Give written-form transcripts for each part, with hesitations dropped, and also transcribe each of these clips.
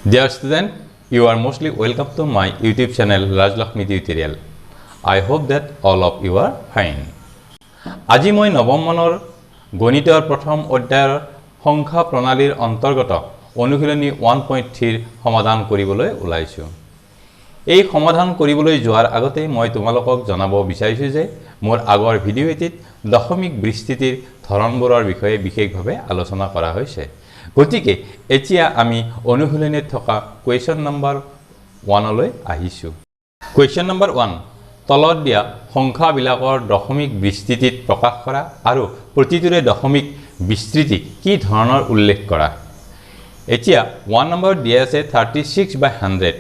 Dear student, you are mostly welcome to my YouTube channel Rajlakshmi Tutorial. I hope that all of you are fine. আজি মই নৱম মানৰ গণিতৰ প্ৰথম অধ্যায়ৰ সংখ্যা প্ৰণালীৰ অন্তৰ্গত অনুশীলনী 1.3 সমাধান কৰিবলৈ ওলাইছো। এই সমাধান কৰিবলৈ যোৱাৰ আগতে মই তোমালোকক জনাব বিচাৰিছো যে মোৰ আগৰ ভিডিঅ' এটিত দশমিক বিস্তৃতিৰ ধৰণবোৰৰ বিষয়ে বিশেষভাৱে আলোচনা কৰা হৈছে। গতিকে এতিয়া আমি অনুশীলনীত থকা কুৱেশ্যন নম্বৰ 1 লৈ আহিছো। কুৱেশ্যন নম্বৰ 1 তলত দিয়া সংখ্যাবিলাকৰ দশমিক বিস্তৃতিত প্ৰকাশ কৰা আৰু প্ৰতিটোৰে দশমিক বিস্তৃতি কি ধৰণৰ উল্লেখ কৰা। এতিয়া 1 নম্বৰ দিয়া আছে 36/100।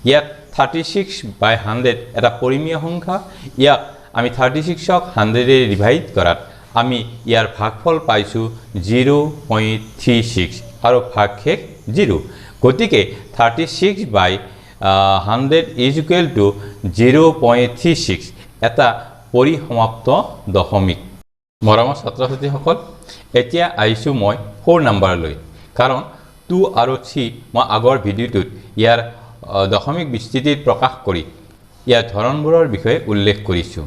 ইয়াত 36/100 এটা পৰিমেয় সংখ্যা। ইয়াক আমি 36ক 100 ৰে ডিভাইড কৰাত আমি ইয়াৰ ভাগফল পাইছো 0.36 আৰু ভাগশেষ 0। গতিকে 36/100 is equal to 0.36 এটা পৰিসমাপ্ত দশমিক। মৰমৰ ছাত্ৰ-ছাত্ৰীসকল, এতিয়া আহিছো মই 4 নম্বৰলৈ, কাৰণ 2 আৰু 3 মই আগৰ ভিডিঅ'টোত ইয়াৰ দশমিক বিস্তৃতিত প্ৰকাশ কৰি ইয়াৰ ধৰণবোৰৰ বিষয়ে উল্লেখ কৰিছো।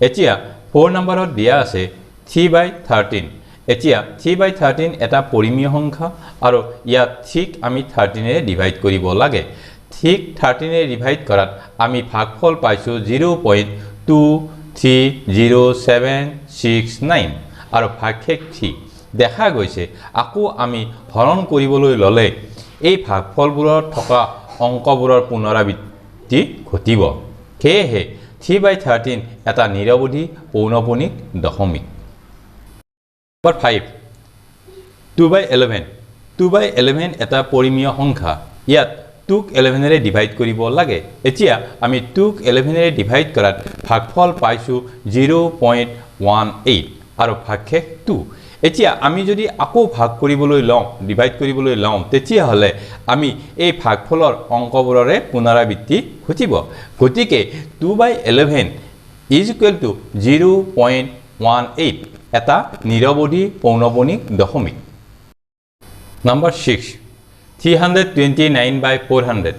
এতিয়া 4 নম্বৰত দিয়া আছে 3/13। এতিয়া 3/13 এটা পৰিমেয় সংখ্যা আৰু ইয়াত ঠিক আমি 13 ৰে ডিভাইড কৰিব লাগে। ঠিক 13 ৰে ডিভাইড কৰাত আমি ভাগফল পাইছো 0.230769 আৰু ভাগশেষ 3 দেখা গৈছে। আকৌ আমি হৰণ কৰিবলৈ ললে এই ভাগফলবোৰত থকা অংকবোৰৰ পুনৰাবৃত্তি ঘটিব। সেয়েহে 3/13 এটা নিৰৱধি পৌনঃপুনিক দশমিক। নম্বৰ 5 2/11। 2/11 এটা পৰিমেয় সংখ্যা। ইয়াত 2ক 11 ৰে ডিভাইড কৰিব লাগে। এতিয়া আমি 2ক 11 ৰে ডিভাইড কৰাত ভাগফল পাইছো 0.18 আৰু ভাগশেষ 2। এতিয়া আমি যদি আকৌ ভাগ কৰিবলৈ লওঁ, ডিভাইড কৰিবলৈ লওঁ, তেতিয়া হলে আমি এই ভাগফলৰ অংকবোৰৰে পুনৰাবৃত্তি ঘটিব। গতিকে 2/11 is equal to 0.18 এটা নিৰৱধি পৌনঃপুনিক দশমিক। নম্বৰ 6 329/400।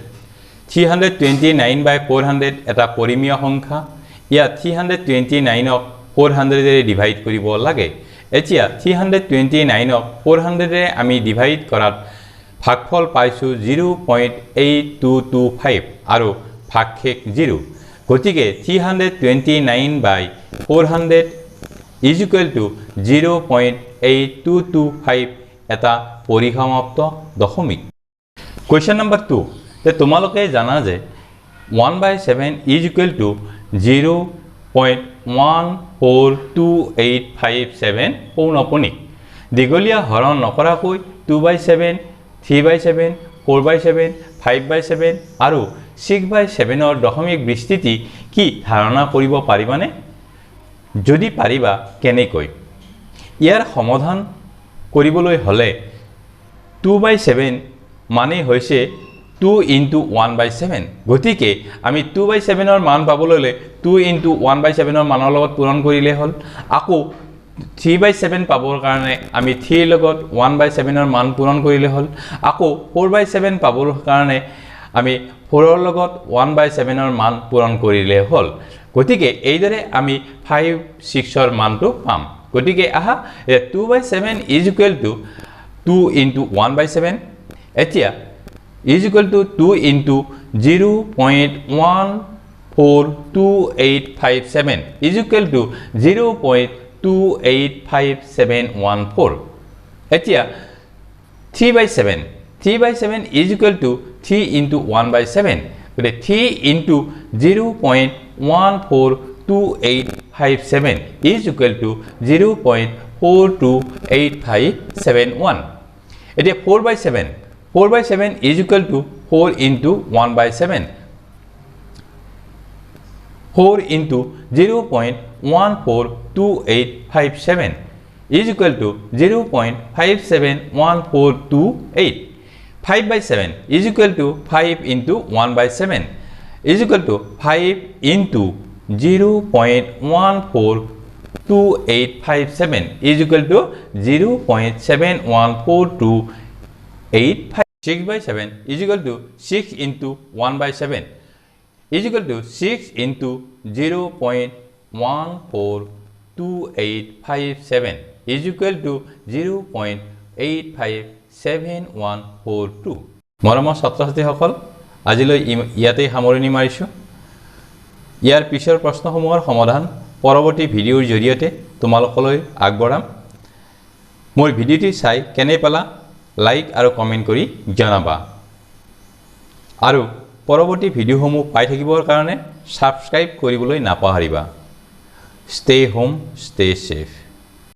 329/400 এটা পৰিমেয় সংখ্যা। ইয়াত 329ক 400 ৰে ডিভাইড কৰিব লাগে। এতিয়া 329ক 400 ৰে আমি ডিভাইড কৰাত ভাগফল পাইছো 0.8225 আৰু ভাগশেষ 0। গতিকে 329/400 is equal to 0.8225 এটা পৰিসমাপ্ত দশমিক। কুৱেশ্যন নম্বৰ 2 যে তোমালোকে জানা যে 1/7 is equal to 0.142857 পৌনঃপুনিক। দীঘলীয়া হৰণ নকৰাকৈ 2/7, 3/7, 4/7, 5/7 আৰু 6/7ৰ দশমিক বিস্তৃতি কি ধাৰণা কৰিব পাৰিবানে? যদি পাৰিবা কেনেকৈ? ইয়াৰ সমাধান কৰিবলৈ হলে 2/7 মানে হৈছে 2 into 1/7। গতিকে আমি 2/7ৰ মান পাবলৈ হলে 2 into 1/7ৰ মানৰ লগত পূৰণ কৰিলে হ'ল। আকৌ 3/7 পাবৰ কাৰণে আমি 3ৰ লগত 1/7ৰ মান পূৰণ কৰিলে হ'ল। আকৌ 4/7 পাবৰ কাৰণে আমি 4ৰ লগত 1/7ৰ মান পূৰণ কৰিলে হ'ল। গতিকে এইদৰে আমি 5, 6ৰ মানটো পাম। গতিকে আহা 2/7 is equal to 2 into 1/7। এতিয়া is equal to 2 into 0.142857 is equal to 0.285714। এতিয়া 3/7 is equal to 3 into 1/7। গতিকে 3 into 0.142857 is equal to 0.428571। এতিয়া 4/7 is equal to 4 into 1/7। 4 into 0.142857 is equal to 0.571428। 5/7 is equal to 5 into 1/7 is equal to 5 into 0.142857 is equal to 0.714285। 6/7 is equal to 6 into 1/7 is equal to 6 into 0.142857 is equal to 0.857142. মৰমৰ ছাত্ৰ-ছাত্ৰীসকল, আজিলৈ ইয়াতেই সামৰণি মাৰিছোঁ। ইয়াৰ পিছৰ প্ৰশ্নসমূহৰ সমাধান পৰৱৰ্তী ভিডিঅ'ৰ জৰিয়তে তোমালোকলৈ আগবঢ়াম। মোৰ ভিডিঅ'টি চাই কেনে পালা লাইক আৰু কমেণ্ট কৰি জনাবা। আৰু পৰৱৰ্তী ভিডিঅ'সমূহ পাই থাকিবৰ কাৰণে ছাবস্ক্ৰাইব কৰিবলৈ নাপাহৰিবা। Stay home, stay safe.